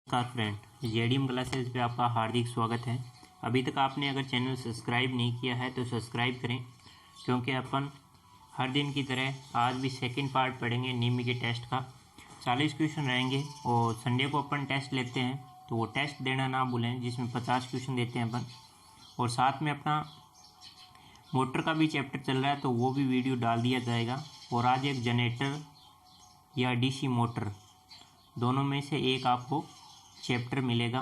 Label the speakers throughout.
Speaker 1: नमस्कार friend, JDM classes पे आपका हार्दिक स्वागत है। अभी तक आपने अगर चैनल सब्सक्राइब नहीं किया है तो सब्सक्राइब करें, क्योंकि अपन हर दिन की तरह आज भी सेकंड पार्ट पढ़ेंगे नीमी के टेस्ट का। 40 क्वेश्चन रहेंगे और संडे को अपन टेस्ट लेते हैं, तो वो टेस्ट देना ना भूलें, जिसमें 50 क्वेश्चन देते हैं अपन। और साथ में अपना मोटर का भी चैप्टर चल रहा है, तो वो भी वीडियो डाल दिया जाएगा। और आज एक जनरेटर या डीसी मोटर दोनों में से एक आपको चैप्टर मिलेगा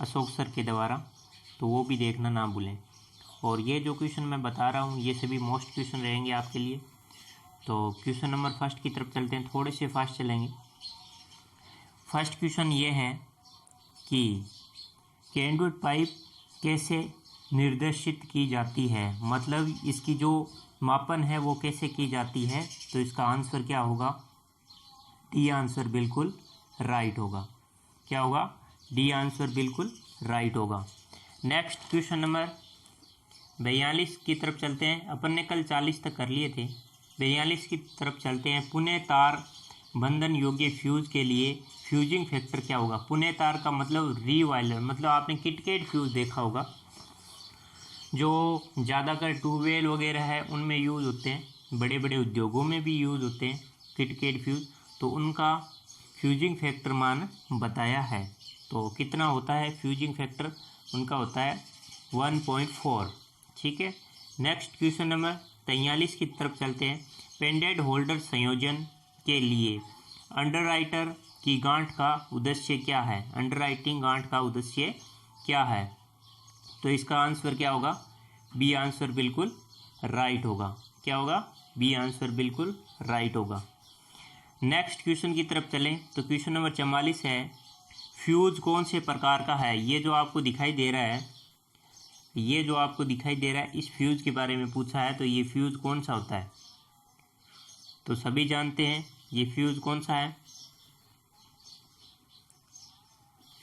Speaker 1: अशोक सर के द्वारा, तो वो भी देखना ना भूलें। और ये जो क्वेश्चन मैं बता रहा हूँ ये सभी मोस्ट क्वेश्चन रहेंगे आपके लिए। तो क्वेश्चन नंबर फर्स्ट की तरफ चलते हैं, थोड़े से फास्ट चलेंगे। फर्स्ट क्वेश्चन ये है कि कैंडुइट पाइप कैसे निर्देशित की जाती है, मतलब इसकी जो मापन है वो कैसे की जाती है। तो इसका आंसर क्या होगा? डी आंसर बिल्कुल राइट होगा। क्या होगा? डी आंसर बिल्कुल राइट होगा। नेक्स्ट क्वेश्चन नंबर 42 की तरफ चलते हैं। अपन ने कल 40 तक कर लिए थे, 42 की तरफ चलते हैं। पुनः तार बंधन योग्य फ्यूज के लिए फ्यूजिंग फैक्टर क्या होगा? पुनः तार का मतलब रीवायलर, मतलब आपने किटकेट फ्यूज देखा होगा, जो ज़्यादातर ट्यूबवेल वगैरह है उनमें यूज़ होते हैं, बड़े बड़े उद्योगों में भी यूज़ होते हैं किटकेट फ्यूज। तो उनका फ्यूजिंग फैक्टर मान बताया है। तो कितना होता है फ्यूजिंग फैक्टर? उनका होता है 1.4। ठीक है। नेक्स्ट क्वेश्चन नंबर 43 की तरफ चलते हैं। पेंडेड होल्डर संयोजन के लिए अंडरराइटर की गांठ का उद्देश्य क्या है? अंडरराइटिंग गांठ का उद्देश्य क्या है? तो इसका आंसर क्या होगा? बी आंसर बिल्कुल राइट होगा। क्या होगा? बी आंसर बिल्कुल राइट होगा। नेक्स्ट क्वेश्चन की तरफ चलें तो क्वेश्चन नंबर 44 है, फ्यूज कौन से प्रकार का है? ये जो आपको दिखाई दे रहा है, ये जो आपको दिखाई दे रहा है, इस फ्यूज के बारे में पूछा है। तो ये फ्यूज कौन सा होता है? तो सभी जानते हैं ये फ्यूज कौन सा है।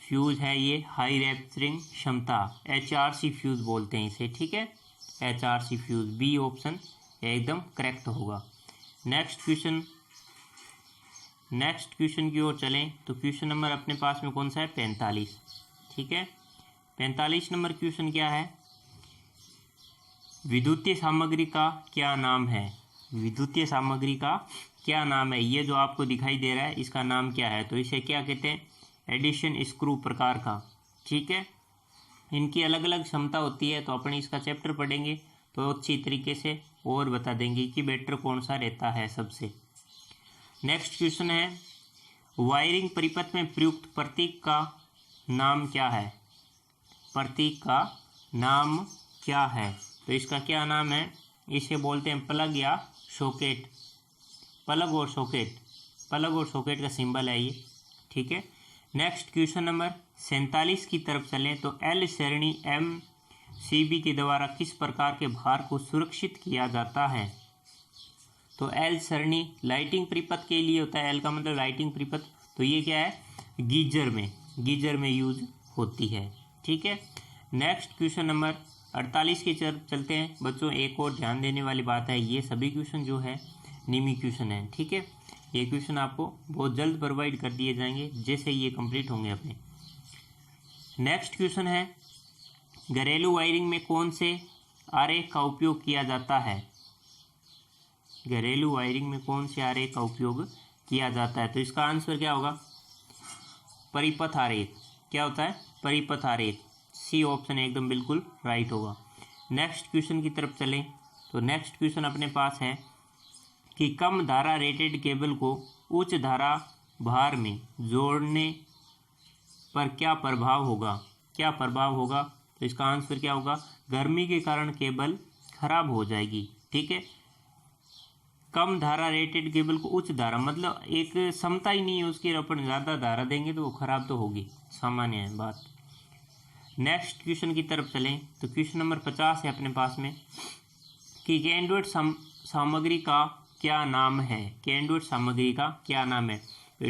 Speaker 1: फ्यूज है ये हाई रैप्चरिंग क्षमता, HRC फ्यूज बोलते हैं इसे। ठीक है, HRC फ्यूज। बी ऑप्शन एकदम करेक्ट होगा। नेक्स्ट क्वेश्चन की ओर चलें तो क्वेश्चन नंबर अपने पास में कौन सा है? 45। ठीक है, 45 नंबर क्वेश्चन क्या है? विद्युतीय सामग्री का क्या नाम है? विद्युतीय सामग्री का क्या नाम है? ये जो आपको दिखाई दे रहा है इसका नाम क्या है? तो इसे क्या कहते हैं? एडिशन स्क्रू प्रकार का। ठीक है, इनकी अलग अलग क्षमता होती है, तो अपन इसका चैप्टर पढ़ेंगे तो अच्छी तरीके से और बता देंगे कि बेटर कौन सा रहता है सबसे। नेक्स्ट क्वेश्चन है, वायरिंग परिपथ में प्रयुक्त प्रतीक का नाम क्या है? प्रतीक का नाम क्या है? तो इसका क्या नाम है? इसे बोलते हैं प्लग या सॉकेट। प्लग और सॉकेट, प्लग और सॉकेट का सिंबल है ये। ठीक है। नेक्स्ट क्वेश्चन नंबर 47 की तरफ चलें तो एल श्रेणी MCB के द्वारा किस प्रकार के भार को सुरक्षित किया जाता है? तो एल श्रेणी लाइटिंग परिपथ के लिए होता है। एल का मतलब लाइटिंग परिपथ, तो ये क्या है? गीजर में यूज होती है। ठीक है। नेक्स्ट क्वेश्चन नंबर 48 की तरफ चलते हैं। बच्चों एक और ध्यान देने वाली बात है, ये सभी क्वेश्चन जो है नीमी क्वेश्चन है। ठीक है, ये क्वेश्चन आपको बहुत जल्द प्रोवाइड कर दिए जाएंगे जैसे ये कंप्लीट होंगे अपने। नेक्स्ट क्वेश्चन है, घरेलू वायरिंग में कौन से आरेख का उपयोग किया जाता है? घरेलू वायरिंग में कौन से आरेख का उपयोग किया जाता है? तो इसका आंसर क्या होगा? परिपथ आरेख। क्या होता है? परिपथ आरेख। सी ऑप्शन एकदम बिल्कुल राइट होगा। नेक्स्ट क्वेश्चन की तरफ चलें तो नेक्स्ट क्वेश्चन अपने पास है कि कम धारा रेटेड केबल को उच्च धारा भार में जोड़ने पर क्या प्रभाव होगा? क्या प्रभाव होगा? तो इसका आंसर क्या होगा? गर्मी के कारण केबल खराब हो जाएगी। ठीक है, कम धारा रेटेड केबल को उच्च धारा, मतलब एक क्षमता ही नहीं है उसकी, अपन ज़्यादा धारा देंगे तो वो खराब तो होगी, सामान्य है बात। नेक्स्ट क्वेश्चन की तरफ चलें तो क्वेश्चन नंबर 50 है अपने पास में कि कैंडुइट सामग्री का क्या नाम है? कैंडुइट सामग्री का क्या नाम है?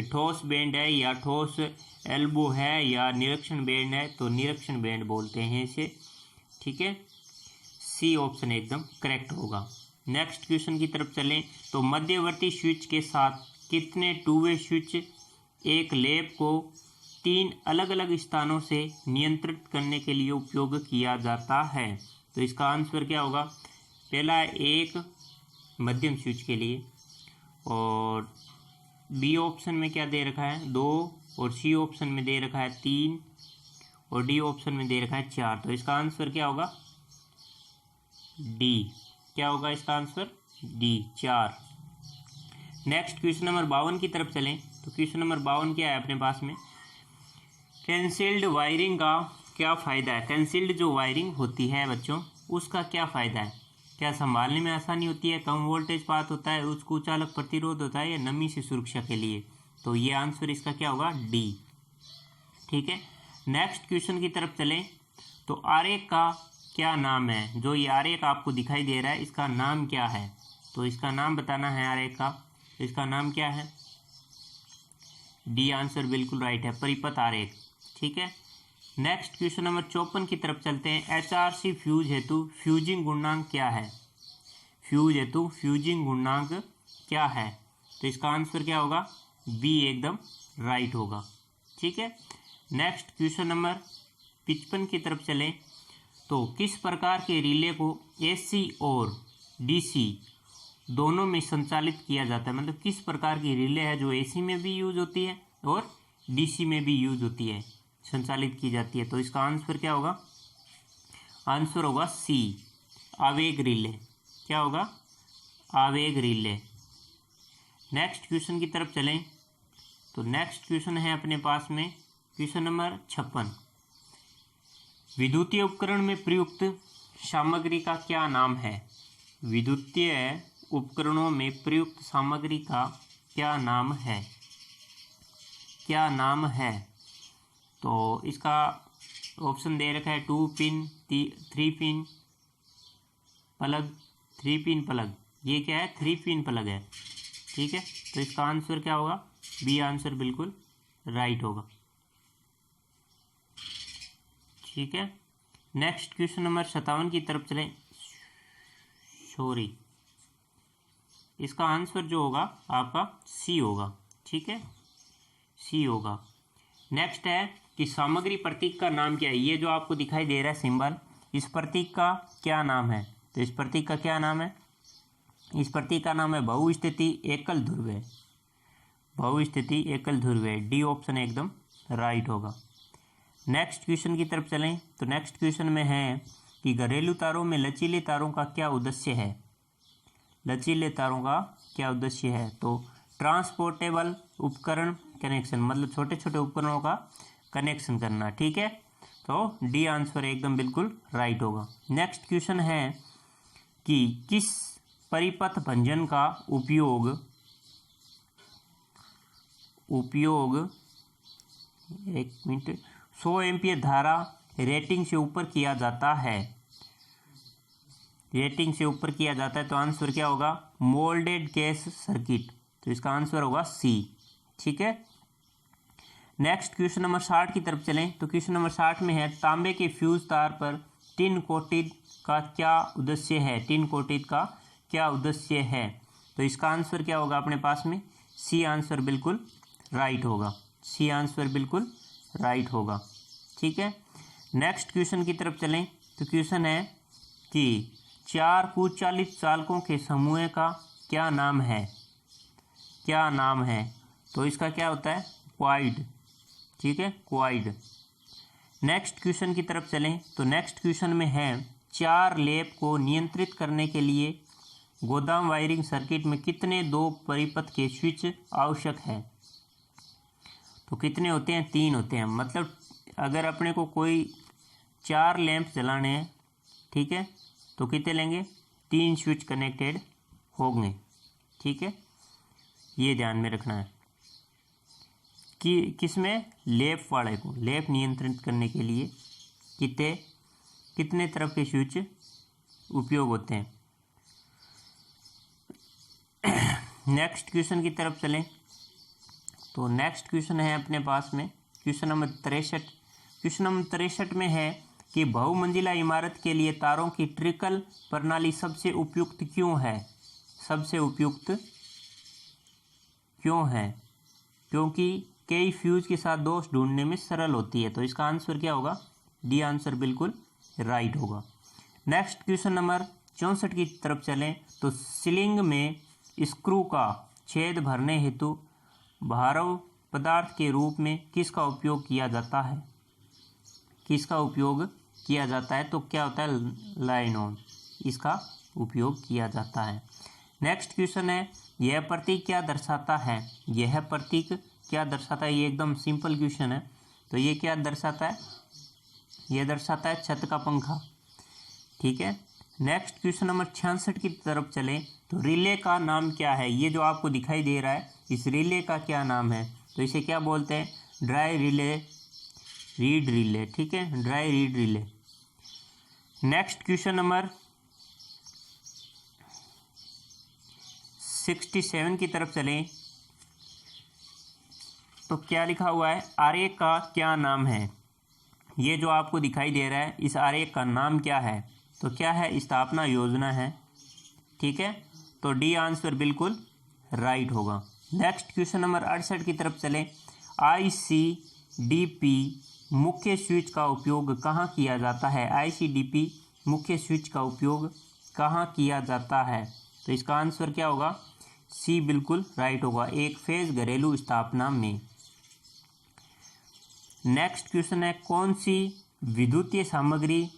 Speaker 1: ठोस बैंड है या ठोस एल्बो है या निरीक्षण बैंड है? तो निरीक्षण बैंड बोलते हैं इसे। ठीक है, सी ऑप्शन एकदम करेक्ट होगा। नेक्स्ट क्वेश्चन की तरफ चलें तो मध्यवर्ती स्विच के साथ कितने टू वे स्विच एक लैप को तीन अलग अलग स्थानों से नियंत्रित करने के लिए उपयोग किया जाता है। तो इसका आंसर क्या होगा? पहला है एक मध्यम स्विच के लिए, और बी ऑप्शन में क्या दे रखा है? 2, और सी ऑप्शन में दे रखा है 3, और डी ऑप्शन में दे रखा है 4। तो इसका आंसर क्या होगा? डी। क्या होगा इसका answer? D, 4। Next question number 52 की तरफ चलें। तो क्वेश्चन नंबर 52 क्या है अपने पास में? कैंसिल्ड वायरिंग का क्या फ़ायदा है? कैंसिल्ड जो वायरिंग होती है बच्चों, उसका क्या फ़ायदा है? क्या संभालने में आसानी होती है, कम वोल्टेज पास होता है, उसको चालक प्रतिरोध होता है, या नमी से सुरक्षा के लिए? तो ये आंसर इसका क्या होगा? डी। ठीक है, नेक्स्ट क्वेश्चन की तरफ चलें। तो आरेख का क्या नाम है? जो ये आरेख आपको दिखाई दे रहा है, इसका नाम क्या है? तो इसका नाम बताना है आरेख का। तो इसका नाम क्या है? डी आंसर बिल्कुल राइट है, परिपथ आरेख। ठीक है, नेक्स्ट क्वेश्चन नंबर 54 की तरफ चलते हैं। एचआरसी फ्यूज हेतु फ्यूजिंग गुणांक क्या है? फ्यूज हेतु फ्यूजिंग गुणांक क्या है? तो इसका आंसर क्या होगा? बी एकदम राइट होगा। ठीक है, नेक्स्ट क्वेश्चन नंबर 55 की तरफ चलें। तो किस प्रकार के रिले को एसी और डीसी दोनों में संचालित किया जाता है? मतलब किस प्रकार की रिले है जो एसी में भी यूज होती है और डीसी में भी यूज होती है, संचालित की जाती है? तो इसका आंसर क्या होगा? आंसर होगा सी, आवेग रिले। क्या होगा? आवेग रिले। नेक्स्ट क्वेश्चन की तरफ चलें। तो नेक्स्ट क्वेश्चन है अपने पास में क्वेश्चन नंबर 56। विद्युतीय उपकरण में प्रयुक्त सामग्री का क्या नाम है? विद्युतीय उपकरणों में प्रयुक्त सामग्री का क्या नाम है? क्या नाम है? तो इसका ऑप्शन दे रखा है 2 pin, 3 pin plug, 3 pin plug. ये क्या है? 3 पिन प्लग है। ठीक है, तो इसका आंसर क्या होगा? बी आंसर बिल्कुल राइट होगा। ठीक है, नेक्स्ट क्वेश्चन नंबर 57 की तरफ चलें। सॉरी, इसका आंसर जो होगा आपका सी होगा। ठीक है, सी होगा। नेक्स्ट है कि सामग्री प्रतीक का नाम क्या है? ये जो आपको दिखाई दे रहा है सिंबल, इस प्रतीक का क्या नाम है? तो इस प्रतीक का क्या नाम है? इस प्रतीक का नाम है बहुस्थिति एकल ध्रुव। बहुस्थिति एकल ध्रुव। डी ऑप्शन एकदम राइट होगा। नेक्स्ट क्वेश्चन की तरफ चलें। तो नेक्स्ट क्वेश्चन में है कि घरेलू तारों में लचीले तारों का क्या उद्देश्य है? लचीले तारों का क्या उद्देश्य है? तो ट्रांसपोर्टेबल उपकरण कनेक्शन, मतलब छोटे छोटे उपकरणों का कनेक्शन करना। ठीक है, तो डी आंसर एकदम बिल्कुल राइट होगा। नेक्स्ट क्वेश्चन है कि किस परिपथ भंजन का उपयोग 100 एम्पीयर धारा रेटिंग से ऊपर किया जाता है? रेटिंग से ऊपर किया जाता है, तो आंसर क्या होगा? Moulded case circuit. तो इसका आंसर होगा सी। ठीक है, नेक्स्ट क्वेश्चन नंबर 60 की तरफ चलें। तो क्वेश्चन नंबर 60 में है तांबे के फ्यूज तार पर टिन कोटेड का क्या उद्देश्य है? टिन कोटेड का क्या उद्देश्य है? तो इसका आंसर क्या होगा अपने पास में? सी आंसर बिल्कुल राइट होगा। सी आंसर बिल्कुल राइट होगा। ठीक है, नेक्स्ट क्वेश्चन की तरफ चलें। तो क्वेश्चन है कि 4 कुचालित चालकों के समूह का क्या नाम है? क्या नाम है? तो इसका क्या होता है? क्वाइड। ठीक है, क्वाइड। नेक्स्ट क्वेश्चन की तरफ चलें। तो नेक्स्ट क्वेश्चन में है 4 लैंप को नियंत्रित करने के लिए गोदाम वायरिंग सर्किट में कितने 2 परिपथ के स्विच आवश्यक है? तो कितने होते हैं? 3 होते हैं। मतलब अगर अपने को कोई 4 लैंप जलाने हैं, ठीक है, तो कितने लेंगे? 3 स्विच कनेक्टेड होंगे। ठीक है, ये ध्यान में रखना है कि किसमें? लैंप वाले को, लैंप नियंत्रित करने के लिए कितने तरफ के स्विच उपयोग होते हैं। नेक्स्ट क्वेश्चन की तरफ चलें। तो नेक्स्ट क्वेश्चन है अपने पास में क्वेश्चन नंबर 63। क्वेश्चन नंबर 63 में है कि बहुमंजिला इमारत के लिए तारों की ट्रिकल प्रणाली सबसे उपयुक्त क्यों है? सबसे उपयुक्त क्यों है? क्योंकि कई फ्यूज के साथ दोष ढूंढने में सरल होती है। तो इसका आंसर क्या होगा? डी आंसर बिल्कुल राइट होगा। नेक्स्ट क्वेश्चन नंबर 64 की तरफ चलें तो सीलिंग में स्क्रू का छेद भरने हेतु भारों पदार्थ के रूप में किसका उपयोग किया जाता है? किसका उपयोग किया जाता है? तो क्या होता है? लाइनोन, इसका उपयोग किया जाता है। नेक्स्ट क्वेश्चन है, यह प्रतीक क्या दर्शाता है? यह प्रतीक क्या दर्शाता है? ये एकदम सिंपल क्वेश्चन है। तो ये क्या दर्शाता है? यह दर्शाता है छत का पंखा। ठीक है। नेक्स्ट क्वेश्चन नंबर 66 की तरफ चले तो रिले का नाम क्या है? ये जो आपको दिखाई दे रहा है, इस रिले का क्या नाम है? तो इसे क्या बोलते हैं? Dry relay, read relay. ठीक है, dry read relay. Next question number 67 की तरफ चलें तो क्या लिखा हुआ है? आरेख का क्या नाम है? ये जो आपको दिखाई दे रहा है, इस आरेख का नाम क्या है? तो क्या है? स्थापना योजना है। ठीक है, तो डी आंसर बिल्कुल राइट होगा। नेक्स्ट क्वेश्चन नंबर 68 की तरफ चलें। ICDP मुख्य स्विच का उपयोग कहाँ किया जाता है? ICDP मुख्य स्विच का उपयोग कहाँ किया जाता है? तो इसका आंसर क्या होगा? सी बिल्कुल राइट होगा, एक फेज घरेलू स्थापना में। नेक्स्ट क्वेश्चन है, कौन सी विद्युतीय सामग्री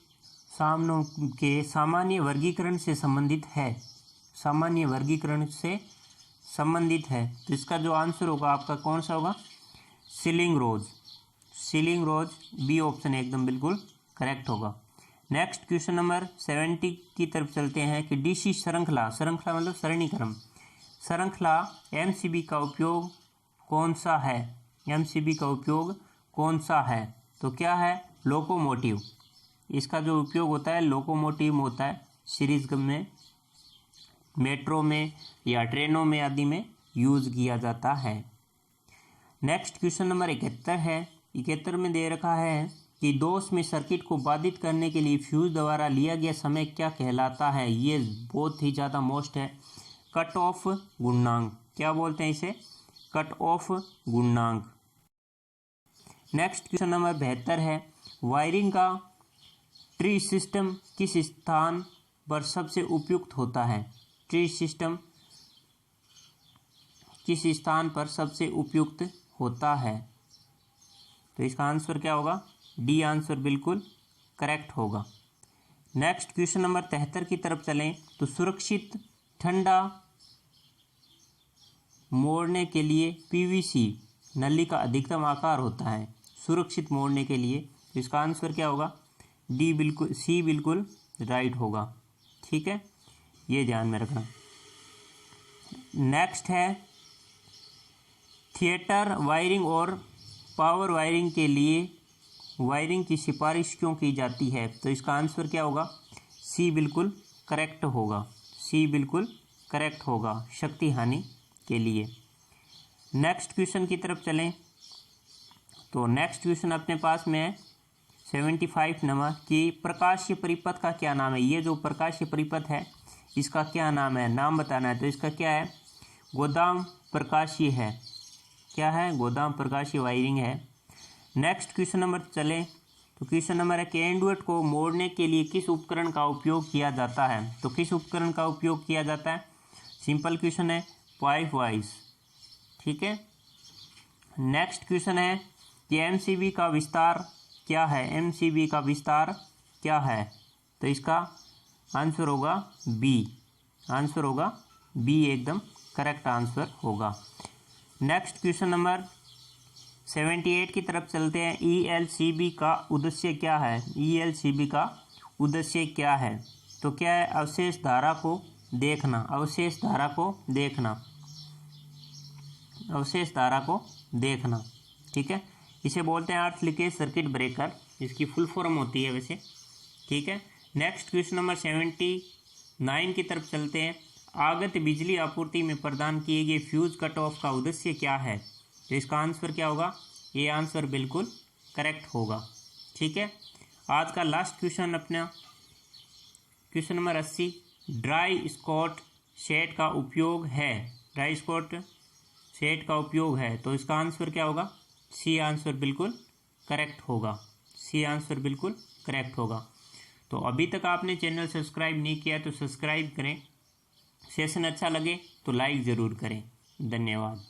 Speaker 1: सामानों के सामान्य वर्गीकरण से संबंधित है? सामान्य वर्गीकरण से संबंधित है। तो इसका जो आंसर होगा आपका कौन सा होगा? सीलिंग रोज। सीलिंग रोज, बी ऑप्शन एकदम बिल्कुल करेक्ट होगा। नेक्स्ट क्वेश्चन नंबर 70 की तरफ चलते हैं कि डीसी श्रृंखला, श्रृंखला मतलब सरणीक्रम, श्रृंखला एमसीबी का उपयोग कौन सा है? एमसीबी का उपयोग कौन सा है? तो क्या है? लोकोमोटिव। इसका जो उपयोग होता है लोकोमोटिव में होता है, सीरीज में, मेट्रो में या ट्रेनों में आदि में यूज किया जाता है। नेक्स्ट क्वेश्चन नंबर 71 है। 71 में दे रखा है कि दोष में सर्किट को बाधित करने के लिए फ्यूज द्वारा लिया गया समय क्या कहलाता है? ये बहुत ही ज़्यादा मोस्ट है। कट ऑफ गुणांक, क्या बोलते हैं इसे? कट ऑफ गुणांक। नेक्स्ट क्वेश्चन नंबर 72 है। वायरिंग का ट्री सिस्टम किस स्थान पर सबसे उपयुक्त होता है? ट्री सिस्टम किस स्थान पर सबसे उपयुक्त होता है? तो इसका आंसर क्या होगा? डी आंसर बिल्कुल करेक्ट होगा। नेक्स्ट क्वेश्चन नंबर 73 की तरफ चलें तो सुरक्षित ठंडा मोड़ने के लिए पीवीसी नली का अधिकतम आकार होता है। सुरक्षित मोड़ने के लिए, तो इसका आंसर क्या होगा? डी बिल्कुल, सी बिल्कुल राइट होगा। ठीक है, ये ध्यान में रखना। नेक्स्ट है, थिएटर वायरिंग और पावर वायरिंग के लिए वायरिंग की सिफारिश क्यों की जाती है? तो इसका आंसर क्या होगा? सी बिल्कुल करेक्ट होगा। सी बिल्कुल करेक्ट होगा, शक्ति हानि के लिए। नेक्स्ट क्वेश्चन की तरफ चलें तो नेक्स्ट क्वेश्चन अपने पास में है 75 नंबर कि प्रकाशीय परिपथ का क्या नाम है? ये जो प्रकाशीय परिपथ है इसका क्या नाम है? नाम बताना है। तो इसका क्या है? गोदाम प्रकाशीय है। क्या है? गोदाम प्रकाशीय वायरिंग है। नेक्स्ट क्वेश्चन नंबर चले तो क्वेश्चन नंबर है, केंडुएट को मोड़ने के लिए किस उपकरण का उपयोग किया जाता है? तो किस उपकरण का उपयोग किया जाता है? सिंपल क्वेश्चन है, पाइप वाइज। ठीक है। नेक्स्ट क्वेश्चन है कि एमसीबी का विस्तार क्या है? एमसीबी का विस्तार क्या है? तो इसका आंसर होगा बी। आंसर होगा बी, एकदम करेक्ट आंसर होगा। नेक्स्ट क्वेश्चन नंबर 78 की तरफ चलते हैं। ईएलसीबी का उद्देश्य क्या है? ईएलसीबी का उद्देश्य क्या है? तो क्या है? अवशेष धारा को देखना। अवशेष धारा को देखना। अवशेष धारा को देखना। ठीक है, इसे बोलते हैं अर्थ लीकेज सर्किट ब्रेकर, इसकी फुल फॉर्म होती है वैसे। ठीक है। नेक्स्ट क्वेश्चन नंबर 79 की तरफ चलते हैं। आगत बिजली आपूर्ति में प्रदान किए गए फ्यूज कट ऑफ का उद्देश्य क्या है? तो इसका आंसर क्या होगा? ये आंसर बिल्कुल करेक्ट होगा। ठीक है। आज का लास्ट क्वेश्चन अपना क्वेश्चन नंबर 80, ड्राई स्कॉट सेट का उपयोग है। ड्राई स्कॉट सेट का उपयोग है, तो इसका आंसर क्या होगा? सी आंसर बिल्कुल करेक्ट होगा। सी आंसर बिल्कुल करेक्ट होगा। तो अभी तक आपने चैनल सब्सक्राइब नहीं किया तो सब्सक्राइब करें। सेशन अच्छा लगे तो लाइक ज़रूर करें। धन्यवाद।